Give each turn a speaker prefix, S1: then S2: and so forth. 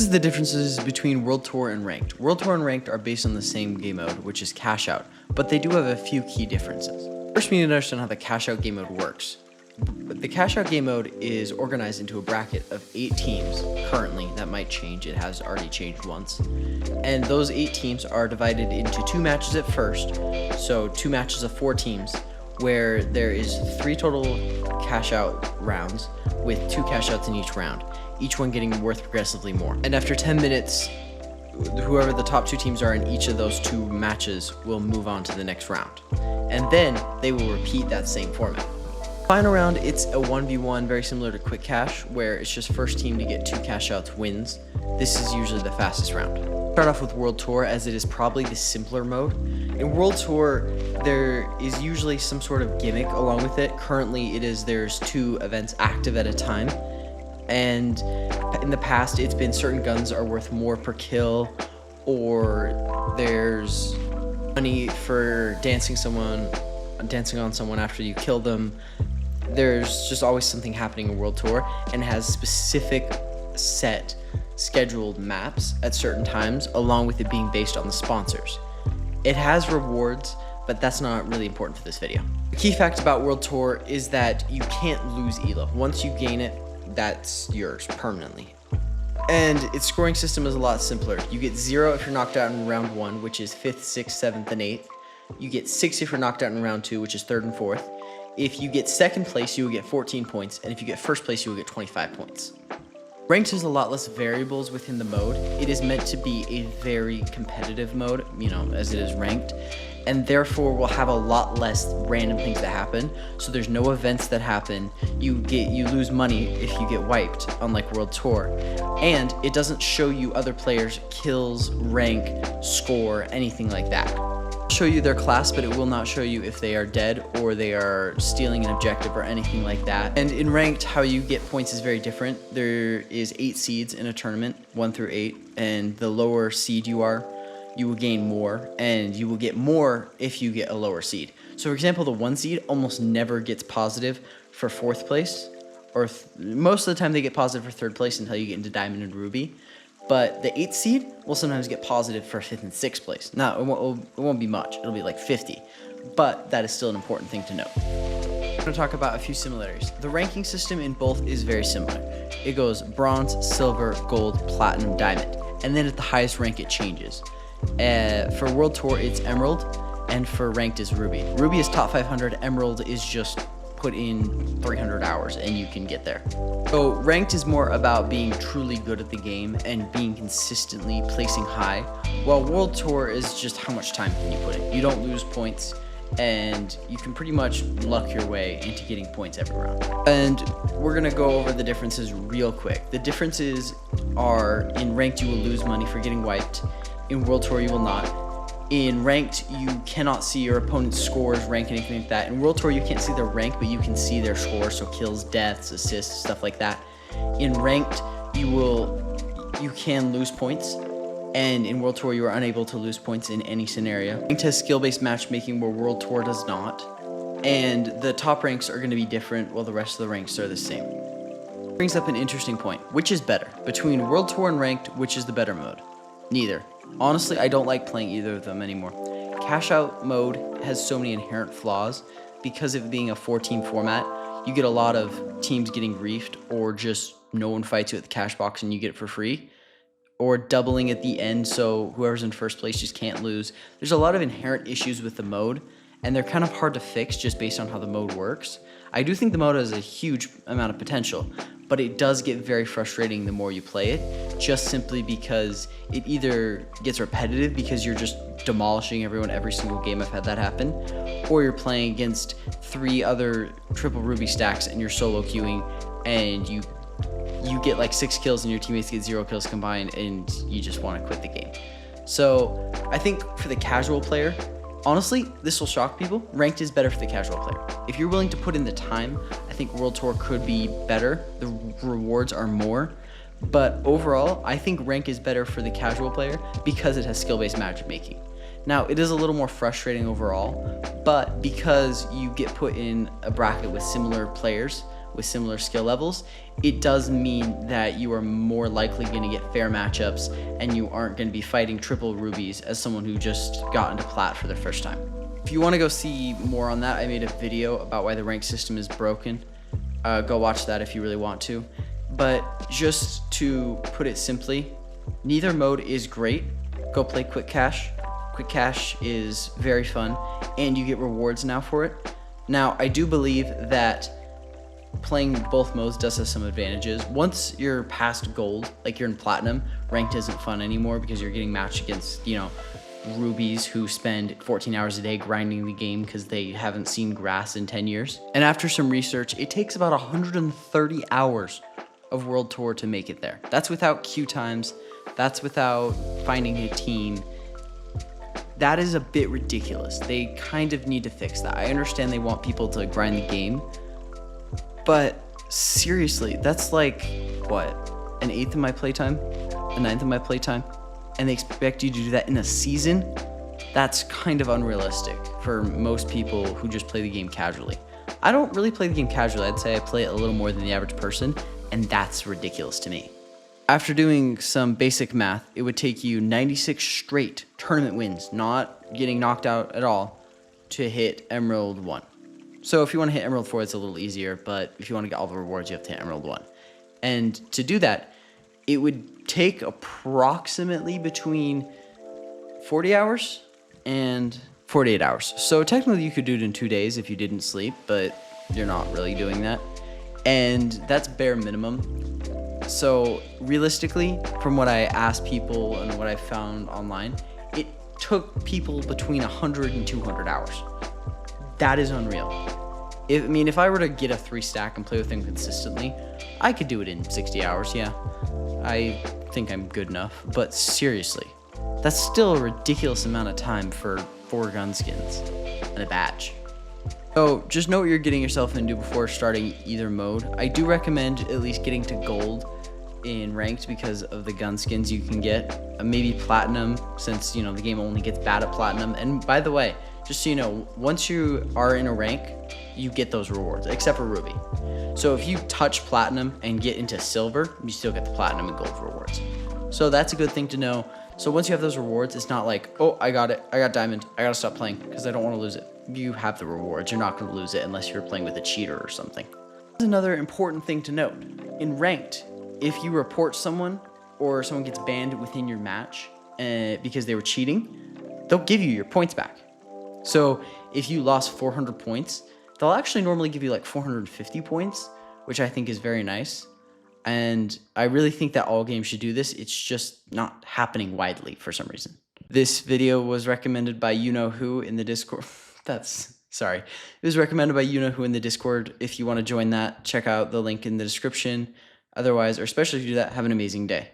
S1: is the differences between World Tour and Ranked. World Tour and Ranked are based on the same game mode, which is Cash Out, but they do have a few key differences. First, we need to understand how the Cash Out game mode works. The Cash Out game mode is organized into a bracket of 8 teams currently. That might change, it has already changed once. And those 8 teams are divided into 2 matches at first, so 2 matches of 4 teams, where there is 3 total Cash Out rounds with 2 Cash Outs in each round, each one getting worth progressively more. And after 10 minutes, whoever the top 2 teams are in each of those 2 matches will move on to the next round. And then they will repeat that same format. Final round, it's a 1v1, very similar to Quick Cash, where it's just first team to get 2 Cash Outs wins. This is usually the fastest round. Start off with World Tour, as it is probably the simpler mode. In World Tour, there is usually some sort of gimmick along with it. Currently, there's 2 events active at a time. And in the past, it's been certain guns are worth more per kill, or there's money for dancing on someone after you kill them. There's just always something happening in World Tour, and has specific set scheduled maps at certain times, along with it being based on the sponsors. It has rewards, but that's not really important for this video. The key fact about World Tour is that you can't lose ELO. Once you gain it, that's yours permanently. And its scoring system is a lot simpler. You get 0 if you're knocked out in round 1, which is 5th, 6th, 7th, and 8th. You get 6 if you're knocked out in round 2, which is 3rd and 4th. If you get 2nd place, you will get 14 points, and if you get 1st place, you will get 25 points. Ranked has a lot less variables within the mode. It is meant to be a very competitive mode, as it is ranked, and therefore will have a lot less random things that happen. So there's no events that happen. You lose money if you get wiped, unlike World Tour. And it doesn't show you other players' kills, rank, score, anything like that. Show you their class, but it will not show you if they are dead or they are stealing an objective or anything like that. And in ranked, how you get points is very different. There is 8 seeds in a tournament, 1 through 8, and the lower seed you are, you will gain more, and you will get more if you get a lower seed. So for example, the 1 seed almost never gets positive for 4th place, or most of the time they get positive for 3rd place until you get into Diamond and Ruby. But the 8th seed will sometimes get positive for 5th and 6th place. Now, it won't be much. It'll be like 50. But that is still an important thing to note. I'm going to talk about a few similarities. The ranking system in both is very similar. It goes bronze, silver, gold, platinum, diamond. And then at the highest rank, it changes. For World Tour, it's emerald. And for ranked is ruby. Ruby is top 500. Emerald is just put in 300 hours and you can get there. So ranked is more about being truly good at the game and being consistently placing high, while World Tour is just how much time can you put in. You don't lose points, and you can pretty much luck your way into getting points every round. And we're gonna go over the differences real quick. The differences are, in ranked you will lose money for getting wiped. In World Tour you will not. In ranked, you cannot see your opponent's scores, rank, anything like that. In World Tour, you can't see their rank, but you can see their scores, so kills, deaths, assists, stuff like that. In ranked, you can lose points, and in World Tour, you are unable to lose points in any scenario. Ranked has skill-based matchmaking where World Tour does not, and the top ranks are going to be different while the rest of the ranks are the same. Brings up an interesting point. Which is better? Between World Tour and ranked, which is the better mode? Neither. Honestly, I don't like playing either of them anymore. Cash Out mode has so many inherent flaws. Because of it being a 4-team format, you get a lot of teams getting griefed, or just no one fights you at the cash box and you get it for free, or doubling at the end so whoever's in 1st place just can't lose. There's a lot of inherent issues with the mode, and they're kind of hard to fix just based on how the mode works. I do think the mode has a huge amount of potential, but it does get very frustrating the more you play it, just simply because it either gets repetitive because you're just demolishing everyone every single game. I've had that happen. Or you're playing against 3 other triple ruby stacks and you're solo queuing, and you get like 6 kills and your teammates get 0 kills combined, and you just want to quit the game. So I think for the casual player, honestly, this will shock people. Ranked is better for the casual player. If you're willing to put in the time, I think World Tour could be better. The rewards are more. But overall, I think rank is better for the casual player because it has skill-based matchmaking. Now, it is a little more frustrating overall, but because you get put in a bracket with similar players, with similar skill levels, it does mean that you are more likely going to get fair matchups and you aren't going to be fighting triple rubies as someone who just got into plat for the first time. If you want to go see more on that, I made a video about why the rank system is broken. Go watch that if you really want to. But just to put it simply, neither mode is great. Go play Quick Cash. Quick Cash is very fun and you get rewards now for it. Now, I do believe that playing both modes does have some advantages. Once you're past gold, like you're in platinum, ranked isn't fun anymore because you're getting matched against, rubies who spend 14 hours a day grinding the game because they haven't seen grass in 10 years. And after some research, it takes about 130 hours of World Tour to make it there. That's without queue times. That's without finding a team. That is a bit ridiculous. They kind of need to fix that. I understand they want people to grind the game, but seriously, that's like, what, an eighth of my playtime? A ninth of my playtime? And they expect you to do that in a season? That's kind of unrealistic for most people who just play the game casually. I don't really play the game casually. I'd say I play it a little more than the average person, and that's ridiculous to me. After doing some basic math, it would take you 96 straight tournament wins, not getting knocked out at all, to hit Emerald 1. So if you want to hit Emerald 4, it's a little easier, but if you want to get all the rewards, you have to hit Emerald 1. And to do that, it would take approximately between 40 hours and 48 hours. So technically you could do it in 2 days if you didn't sleep, but you're not really doing that. And that's bare minimum. So realistically, from what I asked people and what I found online, it took people between 100 and 200 hours. That is unreal. If I were to get a 3-stack and play with them consistently, I could do it in 60 hours, yeah. I think I'm good enough, but seriously, that's still a ridiculous amount of time for 4 gun skins and a badge. So just know what you're getting yourself into before starting either mode. I do recommend at least getting to gold in ranked because of the gun skins you can get. Maybe platinum, since the game only gets bad at platinum. And by the way, just so you know, once you are in a rank, you get those rewards, except for ruby. So if you touch platinum and get into silver, you still get the platinum and gold rewards. So that's a good thing to know. So once you have those rewards, it's not like, oh, I got it, I got diamond, I gotta stop playing because I don't want to lose it. You have the rewards, you're not gonna lose it unless you're playing with a cheater or something. There's another important thing to note. In ranked, if you report someone or someone gets banned within your match because they were cheating, they'll give you your points back. So if you lost 400 points, they'll actually normally give you like 450 points, which I think is very nice. And I really think that all games should do this. It's just not happening widely for some reason. This video was recommended by you-know-who in the Discord. It was recommended by you-know-who in the Discord. If you want to join that, check out the link in the description. Otherwise, or especially if you do that, have an amazing day.